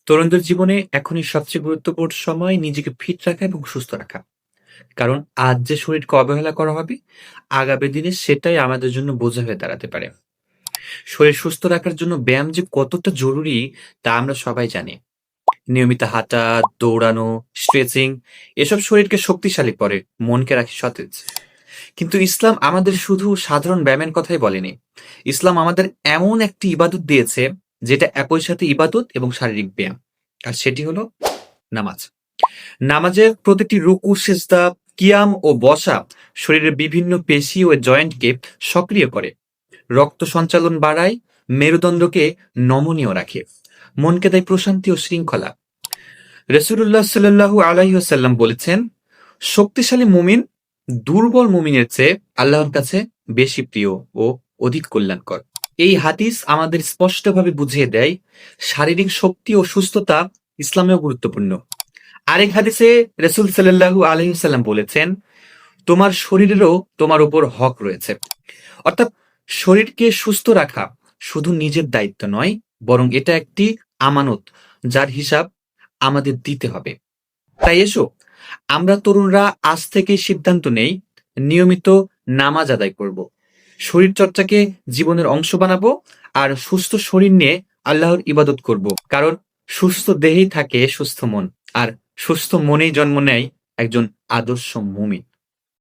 তরুণদের জীবনে এখনই সবচেয়ে গুরুত্বপূর্ণ সময় নিজেকে ফিট রাখা এবং সুস্থ রাখা। কারণ আজ যে শরীরকে অবহেলা করা হবে, আগামী দিনে সেটাই আমাদের জন্য বোঝা হয়ে দাঁড়াতে পারে। শরীর সুস্থ রাখার জন্য ব্যায়াম যে কতটা জরুরি তা আমরা সবাই জানি। নিয়মিত হাঁটা, দৌড়ানো, স্ট্রেচিং এসব শরীরকে শক্তিশালী করে, মনকে রাখে সতেজ। কিন্তু ইসলাম আমাদের শুধু সাধারণ ব্যায়ামের কথাই বলেনি। ইসলাম আমাদের এমন একটি ইবাদত দিয়েছে যেটা একই সাথে ইবাদত এবং শারীরিক ব্যায়াম। আর সেটি হলো নামাজ। নামাজের প্রতিটি রুকু, সিজদা, কিয়াম ও বসা শরীরের বিভিন্ন পেশি ও জয়েন্টকে সক্রিয় করে, রক্ত সঞ্চালন বাড়ায়, মেরুদণ্ডকে নমনীয় রাখে, মনকে দেয় প্রশান্তি ও শৃঙ্খলা। রাসূলুল্লাহ সাল্লাল্লাহু আলাইহি ওয়াসাল্লাম বলেছেন, শক্তিশালী মুমিন দুর্বল মুমিনের চেয়ে আল্লাহর কাছে বেশি প্রিয় ও অধিক কল্যাণকর। এই হাদিস আমাদের স্পষ্টভাবে বুঝিয়ে দেয়, শারীরিক শক্তি ও সুস্থতা ইসলামেও গুরুত্বপূর্ণ। আরেক হাদিসে রাসূল সাল্লাল্লাহু আলাইহি ওয়াসাল্লাম বলেছেন, তোমার শরীরেরও তোমার উপর হক রয়েছে। অর্থাৎ শরীরকে সুস্থ রাখা শুধু নিজের দায়িত্ব নয়, বরং এটা একটি আমানত যার হিসাব আমাদের দিতে হবে। তাই এসো আমরা তরুণরা আজ থেকেই সিদ্ধান্ত নেই, নিয়মিত নামাজ আদায় করব, শরীর চর্চাকে জীবনের অংশ বানাবো, আর সুস্থ শরীর নিয়ে আল্লাহর ইবাদত করব। কারণ সুস্থ দেহেই থাকে সুস্থ মন, আর সুস্থ মনেই জন্ম নেয় একজন আদর্শ মুমিন।